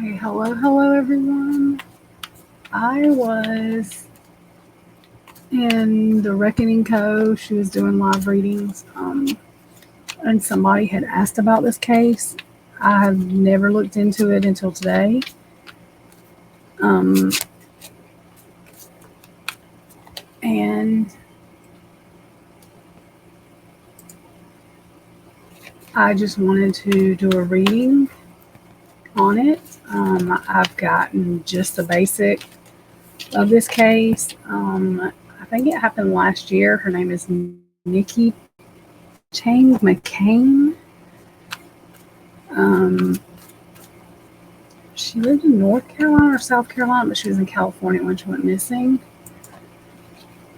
Hey, hello everyone. I was in the Reckoning Co. She was doing live readings, and somebody had asked about this case. I have never looked into it until today. Um, and I just wanted to do a reading on it. I've gotten just the basic of this case. I think it happened last year. Her name is Nikki Cheng McCain. Um, she lived in North Carolina or South Carolina, but she was in California when she went missing.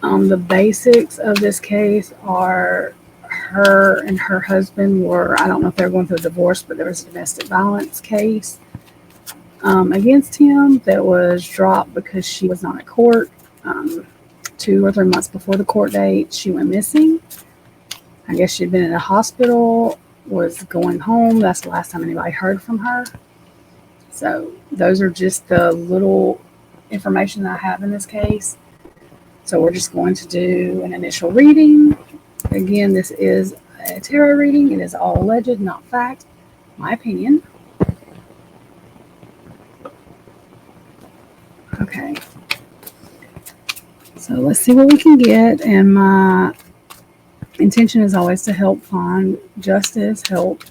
The basics of this case are her and her husband were, I don't know if they were going through a divorce, but there was a domestic violence case against him that was dropped because she was not at court. 2 or 3 months before the court date, she went missing. I guess she'd been in a hospital, was going home. That's the last time anybody heard from her. So those are just the little information that I have in this case. So we're just going to do an initial reading. Again, this is a tarot reading. It is all alleged, not fact. My opinion. Okay. So let's see what we can get. And my intention is always to help find justice, help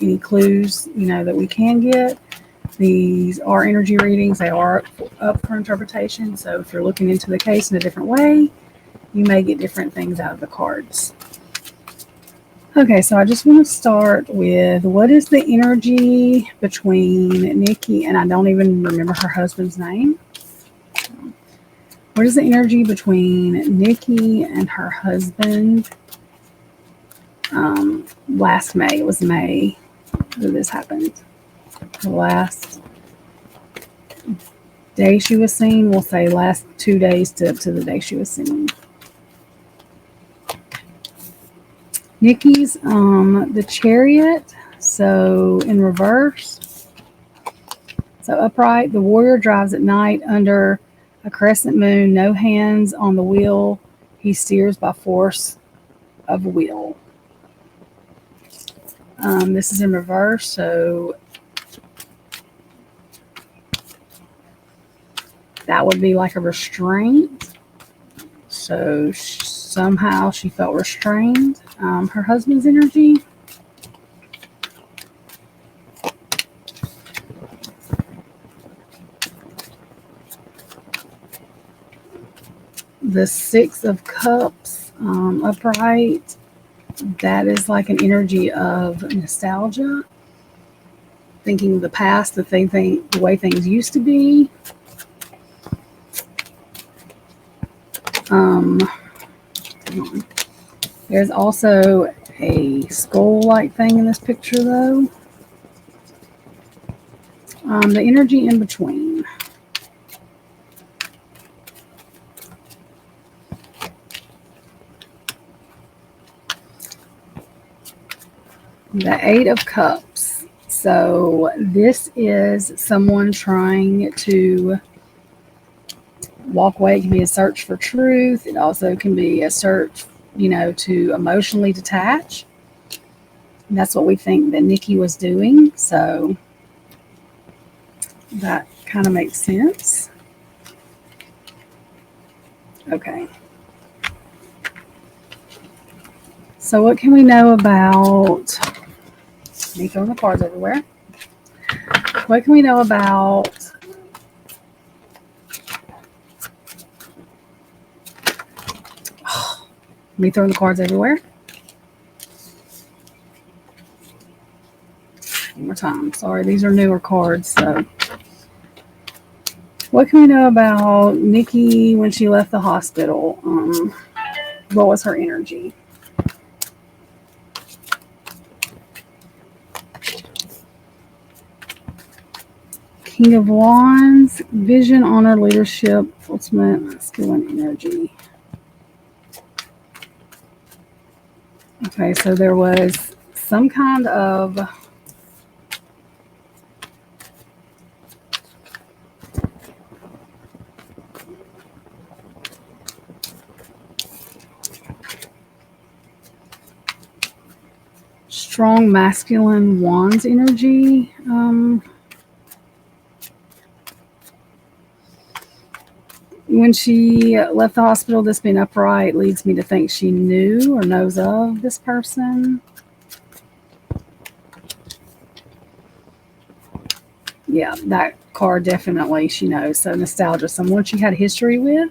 any clues, that we can get. These are energy readings. They are up for interpretation. So if you're looking into the case in a different way, you may get different things out of the cards. Okay, so I just want to start with what is the energy between Nikki, and I don't even remember her husband's name. What is the energy between Nikki and her husband last May? It was May that this happened. The last day she was seen, we'll say last 2 days to the day she was seen. Nikki's the Chariot, so in reverse. So upright, the warrior drives at night under a crescent moon, no hands on the wheel. He steers by force of will. This is in reverse, so that would be like a restraint. So somehow she felt restrained. Her husband's energy. The Six of Cups, upright. That is like an energy of nostalgia, thinking of the past, the way things used to be. There's also a skull-like thing in this picture, though. The energy in between. The Eight of Cups. So this is someone trying to walk away. It can be a search for truth. It also can be a search, to emotionally detach. And that's what we think that Nikki was doing. So that kind of makes sense. Okay. So what can we know about... Me throwing the cards everywhere. What can we know about me throwing the cards everywhere? One more time. Sorry, these are newer cards. So, what can we know about Nikki when she left the hospital? What was her energy? King of Wands, vision, honor, leadership, ultimate masculine energy. Okay, so there was some kind of strong masculine wands energy. When she left the hospital, this being upright leads me to think she knew or knows of this person. Yeah, that card definitely she knows. So nostalgia, someone she had history with.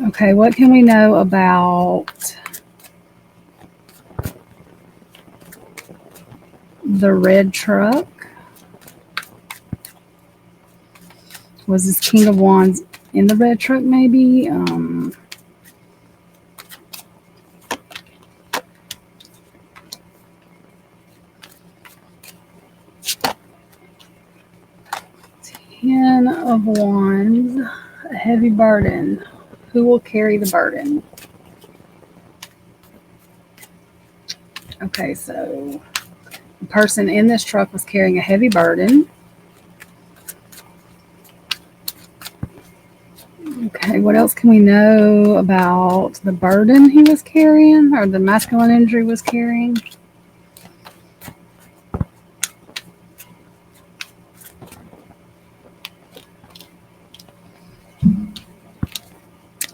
Okay, what can we know about the red truck? Was this King of Wands in the red truck maybe? Ten of Wands, a heavy burden. Who will carry the burden? Okay, so the person in this truck was carrying a heavy burden. Okay, what else can we know about the burden he was carrying or the masculine energy was carrying?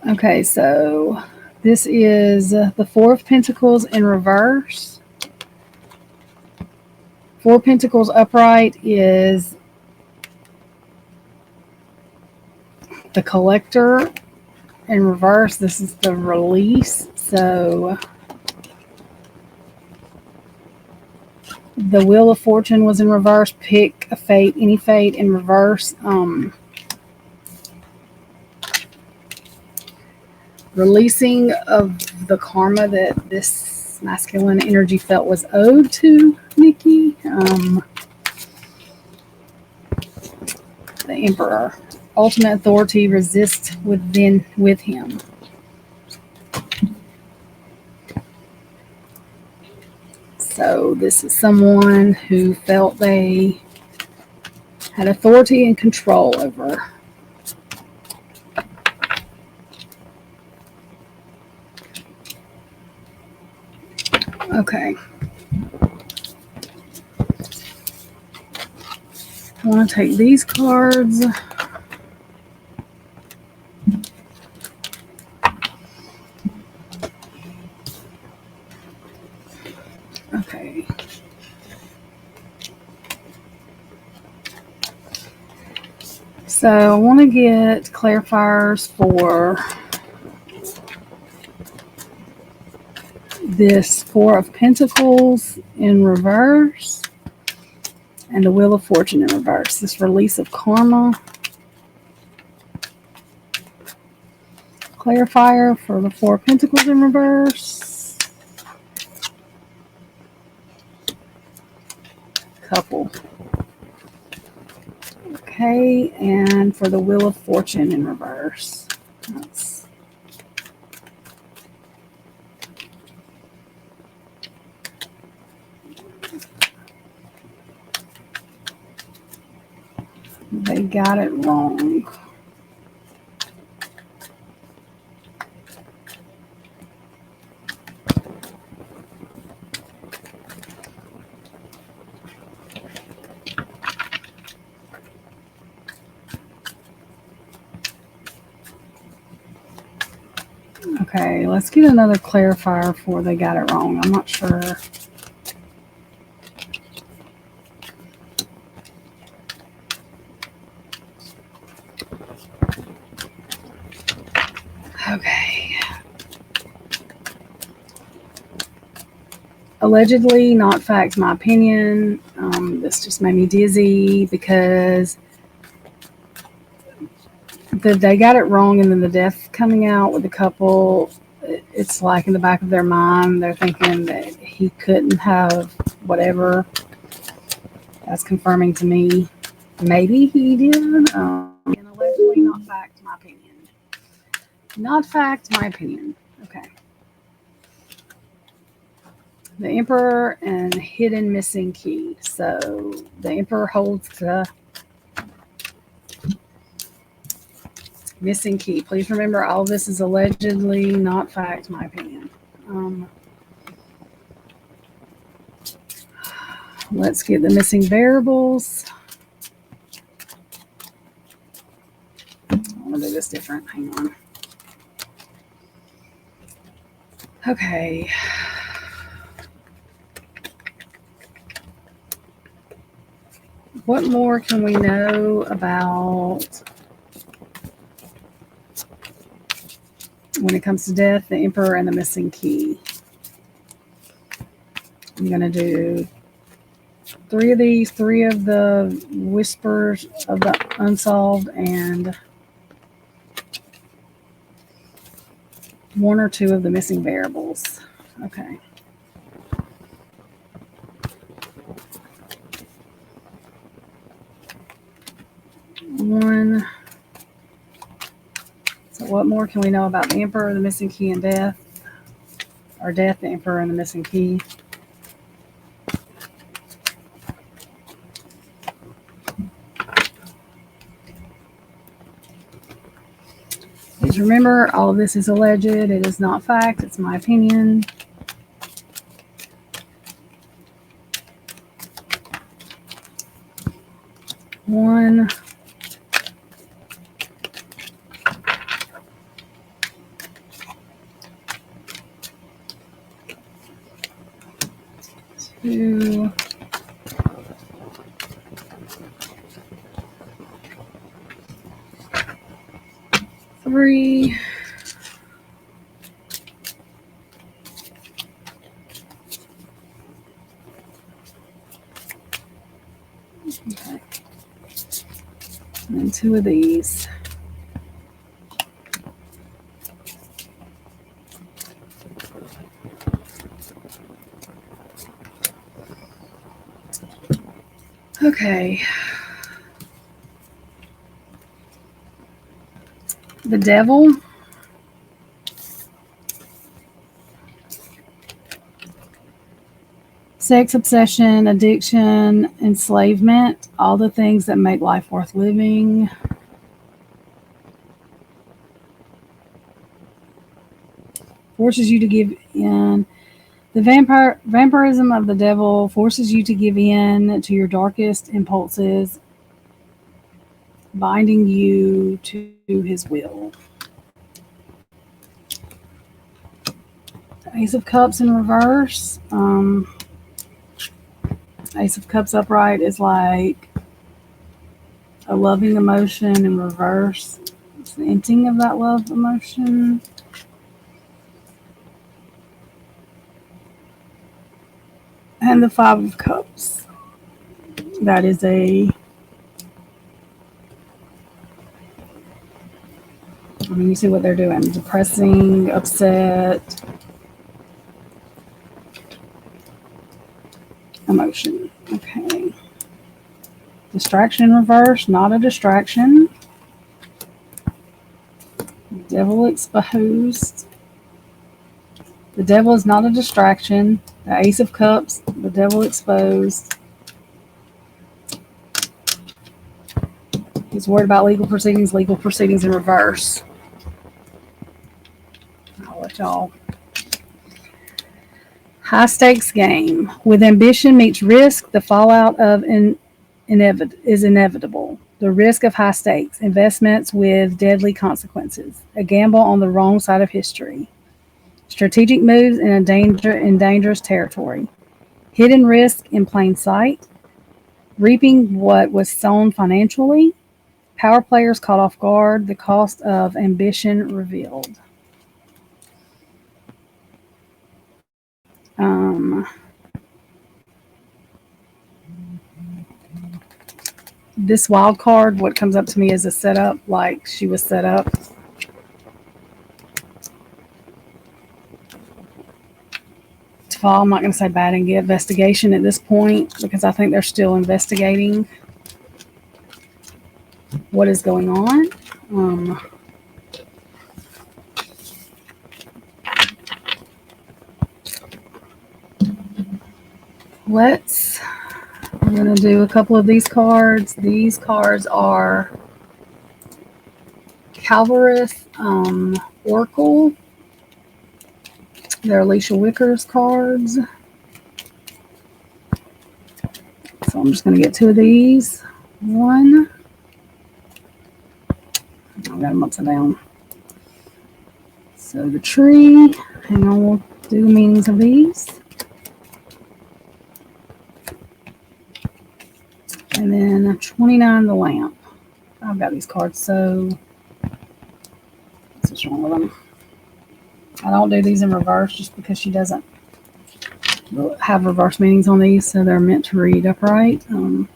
Okay, so this is the Four of Pentacles in reverse. Four of Pentacles upright is the Collector. In reverse, this is the Release. So the Wheel of Fortune was in reverse. Pick a fate, any fate in reverse. Releasing of the karma that this masculine energy felt was owed to Nikki. The Emperor. Ultimate authority resists with him. So this is someone who felt they had authority and control over. Okay. I want to take these cards. Okay. So I want to get clarifiers for this Four of Pentacles in reverse and the Wheel of Fortune in reverse. This release of karma. Clarifier for the Four of Pentacles in reverse. Couple. Okay, and for the Wheel of Fortune in reverse. They got it wrong. Okay, let's get another clarifier for they got it wrong. I'm not sure. Okay. Allegedly, not fact, my opinion. This just made me dizzy because they got it wrong, and then the death coming out with the couple, it's like in the back of their mind, they're thinking that he couldn't have whatever. That's confirming to me. Maybe he did. And allegedly, not fact, my opinion. Not fact, my opinion. Okay. The Emperor and hidden missing key. So the Emperor holds the missing key. Please remember, all this is allegedly, not fact, my opinion. Let's get the missing variables. I want to do this different. Hang on. Okay. What more can we know about when it comes to death, the Emperor, and the missing key? I'm going to do 3 of these, 3 of the whispers of the unsolved, and 1 or 2 of the missing variables. Okay. One. So what more can we know about the Emperor, the missing key, and death? Or death, the Emperor, and the missing key? Please remember, all of this is alleged. It is not fact. It's my opinion. One. Two. 3. Okay. And 2 of these. Okay. The devil. Sex obsession, addiction, enslavement, all the things that make life worth living. Forces you to give in. The vampirism of the devil forces you to give in to your darkest impulses, binding you to his will. Ace of Cups in reverse. Ace of Cups upright is like a loving emotion in reverse. It's the ending of that love emotion. And the 5 of Cups. That is I mean, you see what they're doing. Depressing, upset, emotion. Okay. Distraction in reverse, not a distraction. Devil exposed. The devil is not a distraction. The Ace of Cups, the devil exposed. He's worried about legal proceedings in reverse. I'll let y'all. High stakes game. With ambition meets risk, the fallout of is inevitable. The risk of high stakes, investments with deadly consequences, a gamble on the wrong side of history. Strategic moves in dangerous territory. Hidden risk in plain sight. Reaping what was sown financially. Power players caught off guard. The cost of ambition revealed. This wild card, what comes up to me is a setup, like she was set up. I'm not going to say bad and get investigation at this point because I think they're still investigating what is going on. We're going to do a couple of these cards. These cards are Calvarith Oracle. They're Alicia Wicker's cards. So I'm just going to get two of these. One. I got them upside down. So the tree. Hang on, we'll do the meanings of these. And then 29, the lamp. I've got these cards, so what's wrong with them? I don't do these in reverse just because she doesn't have reverse meanings on these, so they're meant to read upright. In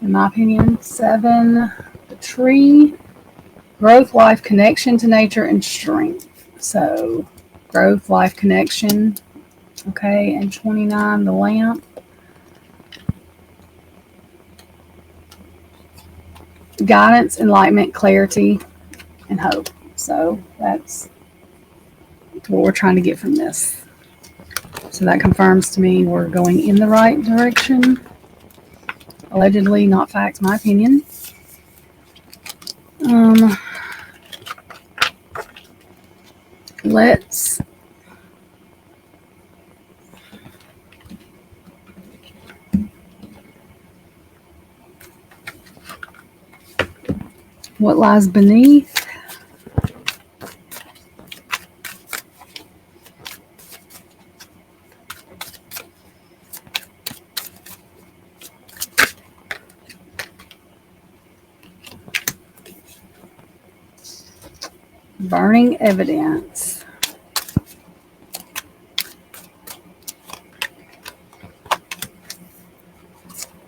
my opinion. 7, the tree. Growth, life, connection to nature, and strength. So growth, life, connection. Okay, and 29, the lamp. Guidance, enlightenment, clarity, and hope. So that's what we're trying to get from this. So that confirms to me we're going in the right direction. Allegedly, not facts, my opinion. What lies beneath? Burning evidence.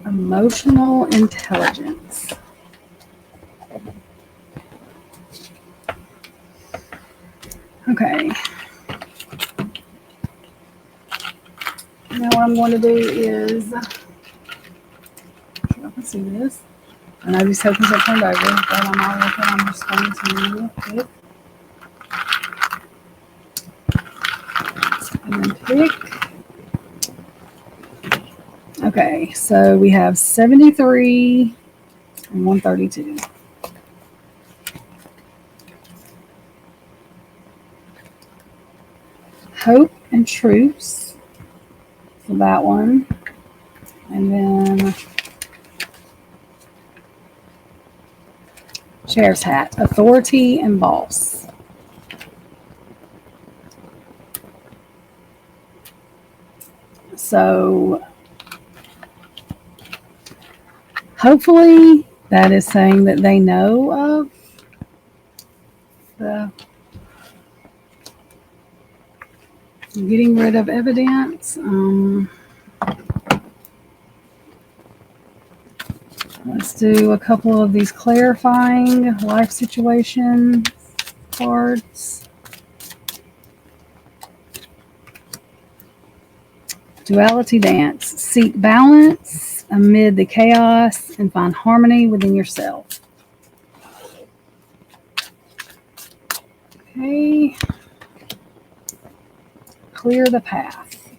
Emotional intelligence. Okay. Now what I'm going to do is, I can see this. I know these tokens are turned over, but I'm all looking. I'm just going to pick. And then pick. Okay, so we have 73 and 132. Hope and truce for that one. And then Chair's hat, authority and boss. So hopefully that is saying that they know of the getting rid of evidence. Let's do a couple of these clarifying life situation cards. Duality dance. Seek balance amid the chaos and find harmony within yourself. Okay. Clear the path.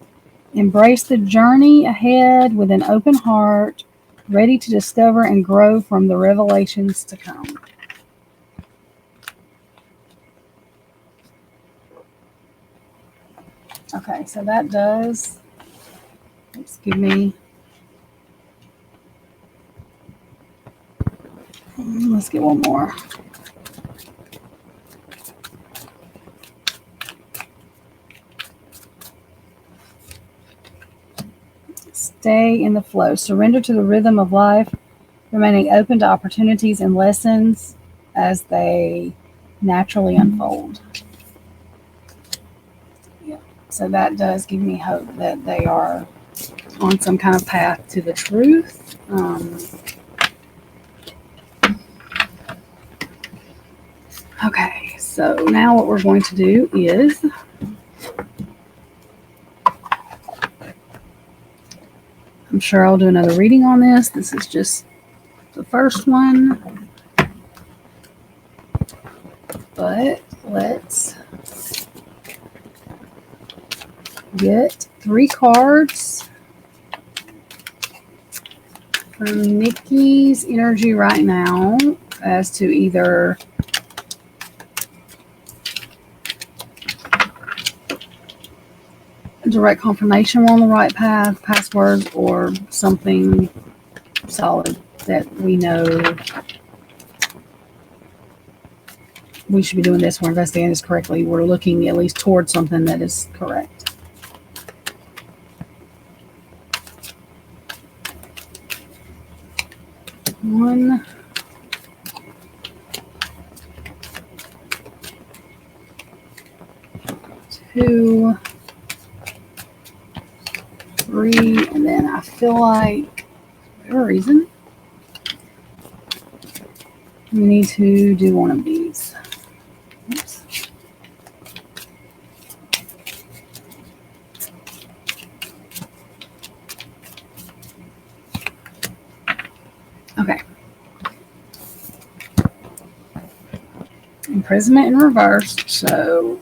Embrace the journey ahead with an open heart, ready to discover and grow from the revelations to come. Okay, so that does, give me, let's get one more. Stay in the flow. Surrender to the rhythm of life, remaining open to opportunities and lessons as they naturally unfold. Yeah. So that does give me hope that they are on some kind of path to the truth. Okay, so now what we're going to do is I'm sure I'll do another reading on this. This is just the first one. But let's get 3 cards From Nikki's energy right now as to either direct confirmation we're on the right path, passwords, or something solid that we know we should be doing this, we're investigating this correctly, we're looking at least towards something that is correct. One, two, three, and then I feel like, for whatever reason, we need to do one of these. Oops. Okay. Imprisonment in reverse, so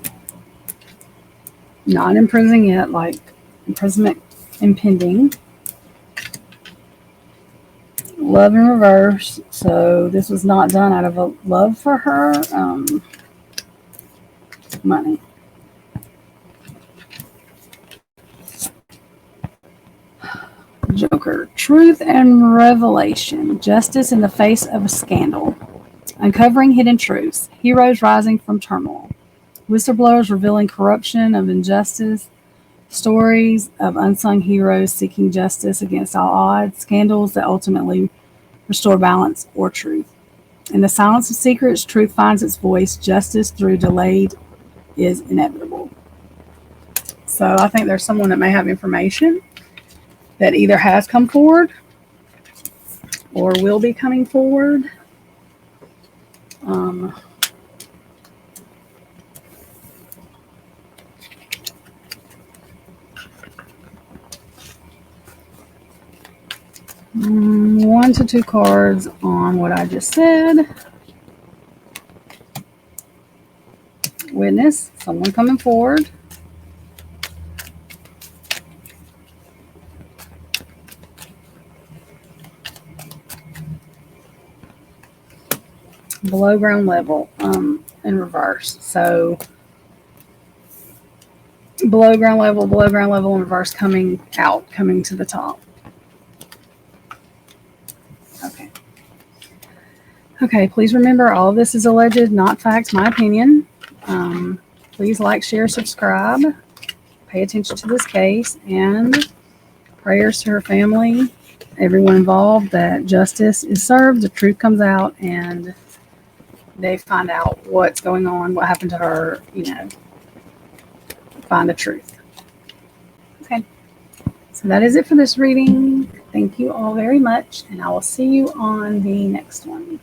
not imprisoning yet, like imprisonment impending. Love in reverse, so this was not done out of a love for her. Money. Joker. Truth and revelation. Justice in the face of a scandal. Uncovering hidden truths. Heroes rising from turmoil. Whistleblowers revealing corruption of injustice. Stories of unsung heroes seeking justice against all odds. Scandals that ultimately restore balance or truth. In the silence of secrets, truth finds its voice. Justice through delayed is inevitable. So I think there's someone that may have information that either has come forward or will be coming forward. One to two cards on what I just said. Witness, someone coming forward. Below ground level, in reverse. So below ground level in reverse, coming out, coming to the top. Okay. Okay, please remember all of this is alleged, not fact, my opinion. Please like, share, subscribe. Pay attention to this case, and prayers to her family, everyone involved, that justice is served, the truth comes out, and they find out what's going on, what happened to her, find the truth. Okay. So that is it for this reading. Thank you all very much, and I will see you on the next one.